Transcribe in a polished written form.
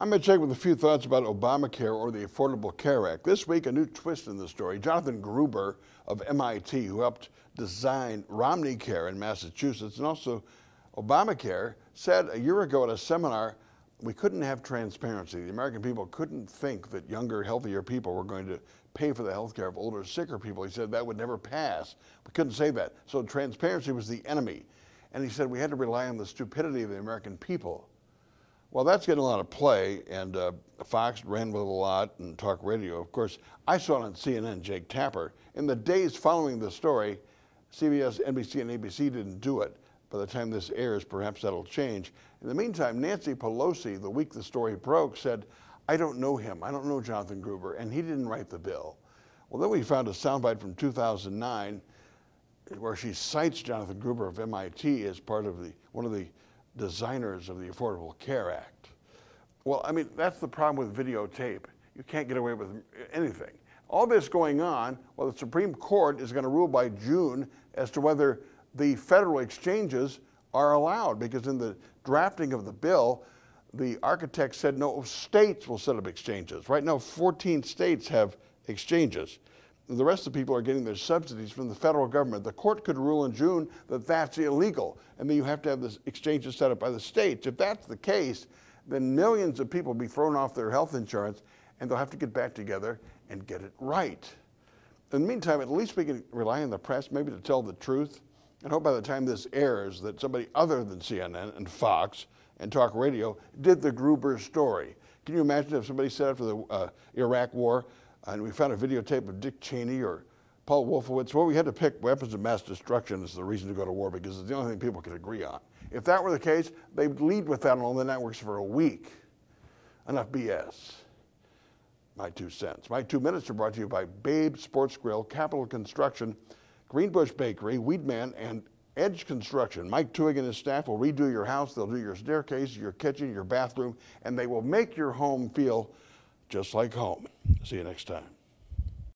I'm Mitch Henck with a few thoughts about Obamacare or the Affordable Care Act. This week, a new twist in the story. Jonathan Gruber of MIT, who helped design Romney Care in Massachusetts and also Obamacare, said a year ago at a seminar, we couldn't have transparency. The American people couldn't think that younger, healthier people were going to pay for the health care of older, sicker people. He said that would never pass. We couldn't say that. So transparency was the enemy. And he said we had to rely on the stupidity of the American people. Well, that's getting a lot of play, and Fox ran with it a lot, and talk radio. Of course, I saw it on CNN, Jake Tapper. In the days following the story, CBS, NBC, and ABC didn't do it. By the time this airs, perhaps that'll change. In the meantime, Nancy Pelosi, the week the story broke, said, I don't know him. I don't know Jonathan Gruber, and he didn't write the bill. Well, then we found a soundbite from 2009 where she cites Jonathan Gruber of MIT as part of one of the designers of the Affordable Care Act. Well, I mean, that's the problem with videotape. You can't get away with anything. All this going on, well, the Supreme Court is going to rule by June as to whether the federal exchanges are allowed, because in the drafting of the bill, the architect said no, states will set up exchanges. Right now, 14 states have exchanges. The rest of the people are getting their subsidies from the federal government. The court could rule in June that that's illegal, and then you have to have the exchanges set up by the states. If that's the case, then millions of people will be thrown off their health insurance, and they'll have to get back together and get it right. In the meantime, at least we can rely on the press maybe to tell the truth, and hope by the time this airs that somebody other than CNN and Fox and talk radio did the Gruber story. Can you imagine if somebody said after the Iraq war, and we found a videotape of Dick Cheney or Paul Wolfowitz? Well, we had to pick weapons of mass destruction as the reason to go to war because it's the only thing people could agree on. If that were the case, they'd lead with that on all the networks for a week. Enough BS. My 2 cents. My 2 minutes are brought to you by Babe Sports Grill, Capital Construction, Greenbush Bakery, Weedman, and Edge Construction. Mike Twig and his staff will redo your house. They'll do your staircase, your kitchen, your bathroom, and they will make your home feel just like home. See you next time.